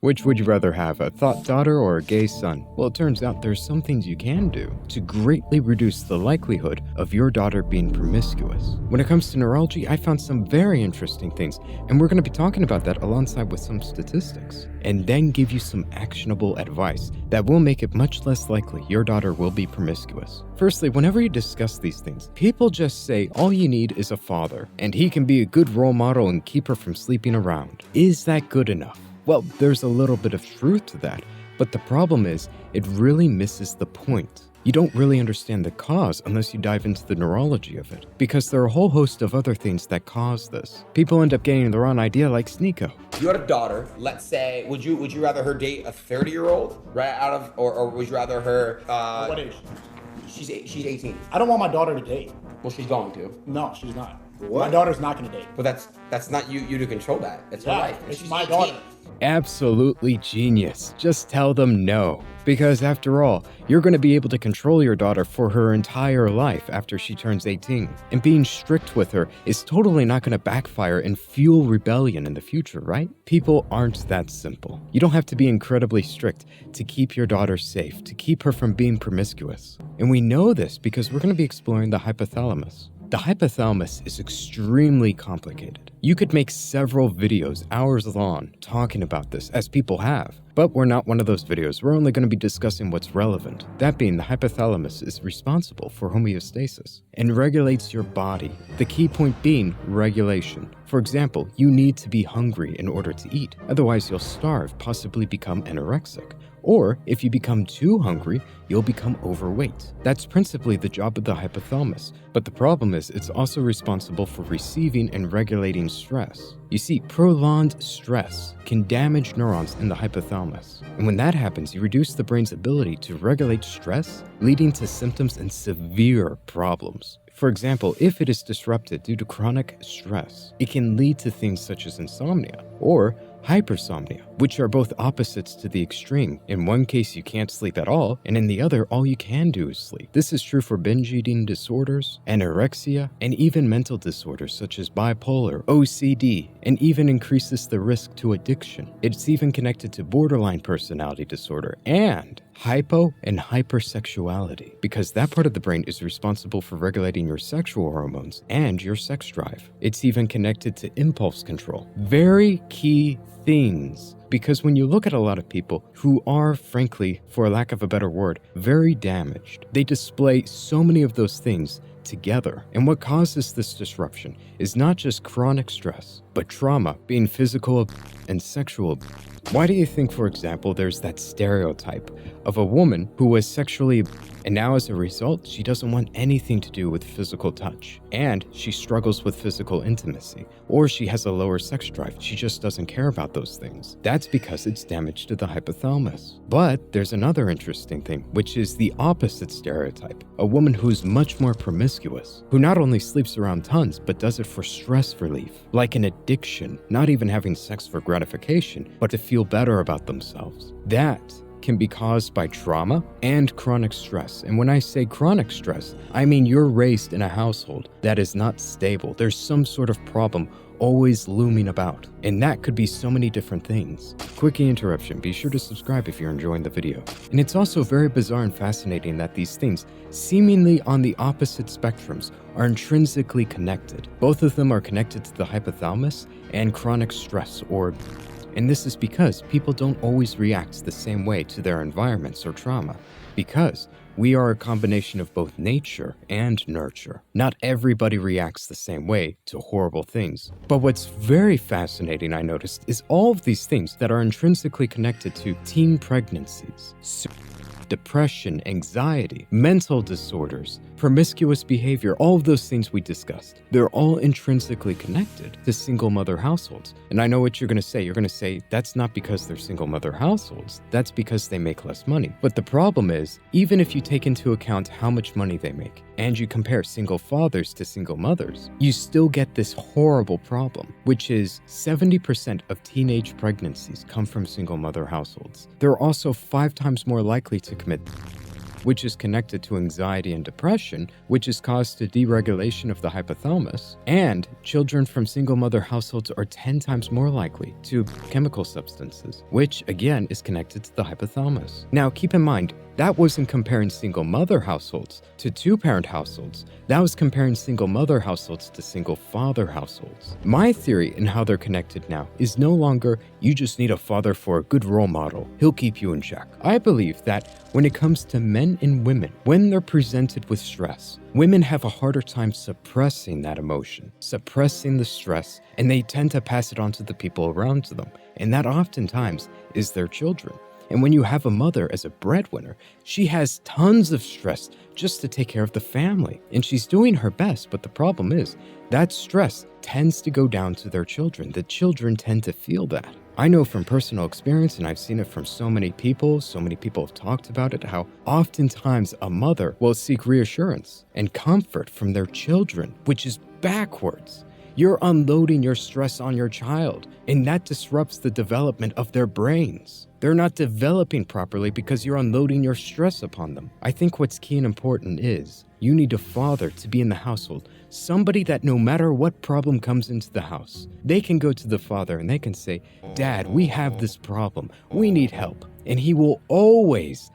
Which would you rather have, a thought daughter or a gay son? Well, it turns out there's some things you can do to greatly reduce the likelihood of your daughter being promiscuous. When it comes to neurology, I found some very interesting things, and we're going to be talking about that alongside with some statistics, and then give you some actionable advice that will make it much less likely your daughter will be promiscuous. Firstly, whenever you discuss these things, people just say all you need is a father, and he can be a good role model and keep her from sleeping around. Is that good enough? Well, there's a little bit of truth to that, but the problem is, it really misses the point. You don't really understand the cause unless you dive into the neurology of it, because there are a whole host of other things that cause this. People end up getting the wrong idea like Sneeko. You had a daughter, let's say, would you rather her date a 30-year-old, right out of, or would you rather her, What age? She's 18. I don't want my daughter to date. Well, she's going to. No, she's not. What? My daughter's not gonna date. But that's not you to control that. It's her Yeah, life. it's She's my 18. daughter. Absolutely genius. Just tell them no. Because after all, you're going to be able to control your daughter for her entire life after she turns 18. And being strict with her is totally not going to backfire and fuel rebellion in the future, right? People aren't that simple. You don't have to be incredibly strict to keep your daughter safe, to keep her from being promiscuous. And we know this because we're going to be exploring the hypothalamus. The hypothalamus is extremely complicated. You could make several videos, hours long, talking about this, as people have. But we're not one of those videos. We're only going to be discussing what's relevant. That being, the hypothalamus is responsible for homeostasis and regulates your body. The key point being regulation. For example, you need to be hungry in order to eat. Otherwise, you'll starve, possibly become anorexic. Or, if you become too hungry, you'll become overweight. That's principally the job of the hypothalamus, but the problem is it's also responsible for receiving and regulating stress. You see, prolonged stress can damage neurons in the hypothalamus, and when that happens, you reduce the brain's ability to regulate stress, leading to symptoms and severe problems. For example, if it is disrupted due to chronic stress, it can lead to things such as insomnia or hypersomnia, which are both opposites to the extreme. In one case, you can't sleep at all, and in the other, all you can do is sleep. This is true for binge eating disorders, anorexia, and even mental disorders such as bipolar, OCD, and even increases the risk to addiction. It's even connected to borderline personality disorder and hypo and hypersexuality, because that part of the brain is responsible for regulating your sexual hormones and your sex drive. It's even connected to impulse control. Very key things, because when you look at a lot of people who are, frankly, for lack of a better word, very damaged, they display so many of those things together. And what causes this disruption is not just chronic stress, but trauma, being physical and sexual. Why do you think, for example, there's that stereotype of a woman who was sexually and now as a result, she doesn't want anything to do with physical touch, and she struggles with physical intimacy, or she has a lower sex drive, she just doesn't care about those things. That's because it's damage to the hypothalamus. But there's another interesting thing, which is the opposite stereotype, a woman who's much more promiscuous, who not only sleeps around tons, but does it for stress relief, like an addiction, not even having sex for gratification, but to feel better about themselves. That can be caused by trauma and chronic stress. And when I say chronic stress, I mean you're raised in a household that is not stable. There's some sort of problem always looming about, and that could be so many different things. Quickie interruption, be sure to subscribe if you're enjoying the video. And it's also very bizarre and fascinating that these things, seemingly on the opposite spectrums, are intrinsically connected. Both of them are connected to the hypothalamus and chronic stress, and this is because people don't always react the same way to their environments or trauma, because we are a combination of both nature and nurture. Not everybody reacts the same way to horrible things. But what's very fascinating, I noticed, is all of these things that are intrinsically connected to teen pregnancies, depression, anxiety, mental disorders, promiscuous behavior, all of those things we discussed. They're all intrinsically connected to single mother households. And I know what you're going to say. You're going to say, that's not because they're single mother households. That's because they make less money. But the problem is, even if you take into account how much money they make, and you compare single fathers to single mothers, you still get this horrible problem, which is 70% of teenage pregnancies come from single mother households. They're also 5 times more likely to commit which is connected to anxiety and depression, which is caused to deregulation of the hypothalamus. And children from single mother households are 10 times more likely to chemical substances, which again is connected to the hypothalamus. Now, keep in mind, that wasn't comparing single mother households to two-parent households. That was comparing single mother households to single father households. My theory in how they're connected now is no longer you just need a father for a good role model. He'll keep you in check. I believe that when it comes to men and women, when they're presented with stress, women have a harder time suppressing that emotion, suppressing the stress, and they tend to pass it on to the people around them. And that oftentimes is their children. And when you have a mother as a breadwinner, she has tons of stress just to take care of the family. And she's doing her best, but the problem is that stress tends to go down to their children. The children tend to feel that. I know from personal experience, and I've seen it from so many people have talked about it, how oftentimes a mother will seek reassurance and comfort from their children, which is backwards. You're unloading your stress on your child, and that disrupts the development of their brains. They're not developing properly because you're unloading your stress upon them. I think what's key and important is you need a father to be in the household, somebody that no matter what problem comes into the house, they can go to the father and they can say, "Dad, we have this problem. We need help." And he will always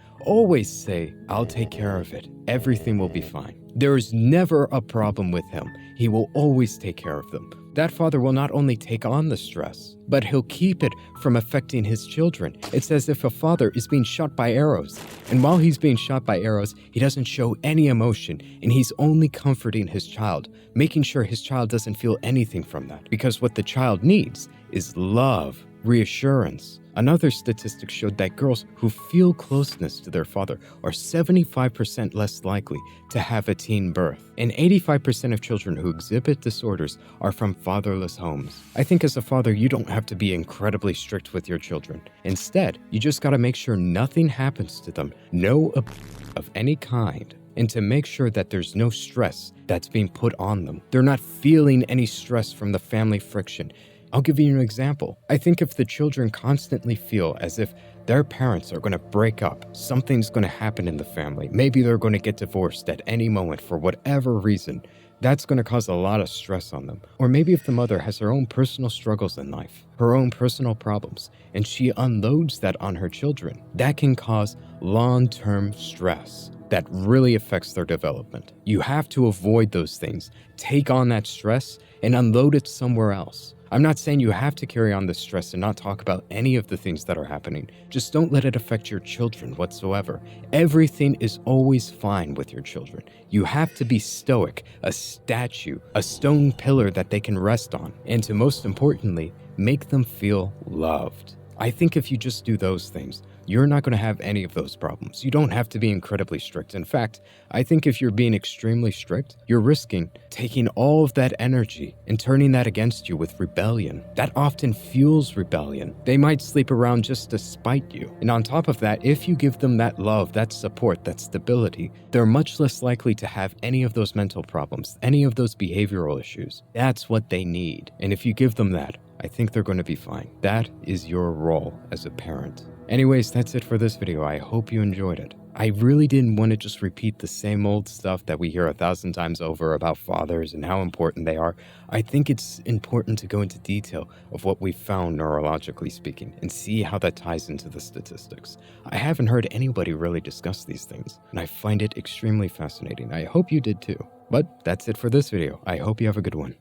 say, "I'll take care of it. Everything will be fine." There is never a problem with him. He will always take care of them. That father will not only take on the stress, but he'll keep it from affecting his children. It's as if a father is being shot by arrows, and while he's being shot by arrows, he doesn't show any emotion, and he's only comforting his child, making sure his child doesn't feel anything from that. Because what the child needs is love, reassurance. Another statistic showed that girls who feel closeness to their father are 75% less likely to have a teen birth. And 85% of children who exhibit disorders are from fatherless homes. I think as a father, you don't have to be incredibly strict with your children. Instead, you just gotta make sure nothing happens to them, no abuse of any kind. And to make sure that there's no stress that's being put on them. They're not feeling any stress from the family friction. I'll give you an example. I think if the children constantly feel as if their parents are going to break up, something's going to happen in the family, maybe they're going to get divorced at any moment for whatever reason, that's going to cause a lot of stress on them. Or maybe if the mother has her own personal struggles in life, her own personal problems, and she unloads that on her children, that can cause long-term stress that really affects their development. You have to avoid those things, take on that stress, and unload it somewhere else. I'm not saying you have to carry on this stress and not talk about any of the things that are happening. Just don't let it affect your children whatsoever. Everything is always fine with your children. You have to be stoic, a statue, a stone pillar that they can rest on, and to most importantly, make them feel loved. I think if you just do those things, you're not going to have any of those problems. You don't have to be incredibly strict. In fact, I think if you're being extremely strict, you're risking taking all of that energy and turning that against you with rebellion. That often fuels rebellion. They might sleep around just to spite you. And on top of that, if you give them that love, that support, that stability, they're much less likely to have any of those mental problems, any of those behavioral issues. That's what they need. And if you give them that, I think they're going to be fine. That is your role as a parent. Anyways, that's it for this video. I hope you enjoyed it. I really didn't want to just repeat the same old stuff that we hear 1,000 times over about fathers and how important they are. I think it's important to go into detail of what we've found neurologically speaking and see how that ties into the statistics. I haven't heard anybody really discuss these things, and I find it extremely fascinating. I hope you did too. But that's it for this video. I hope you have a good one.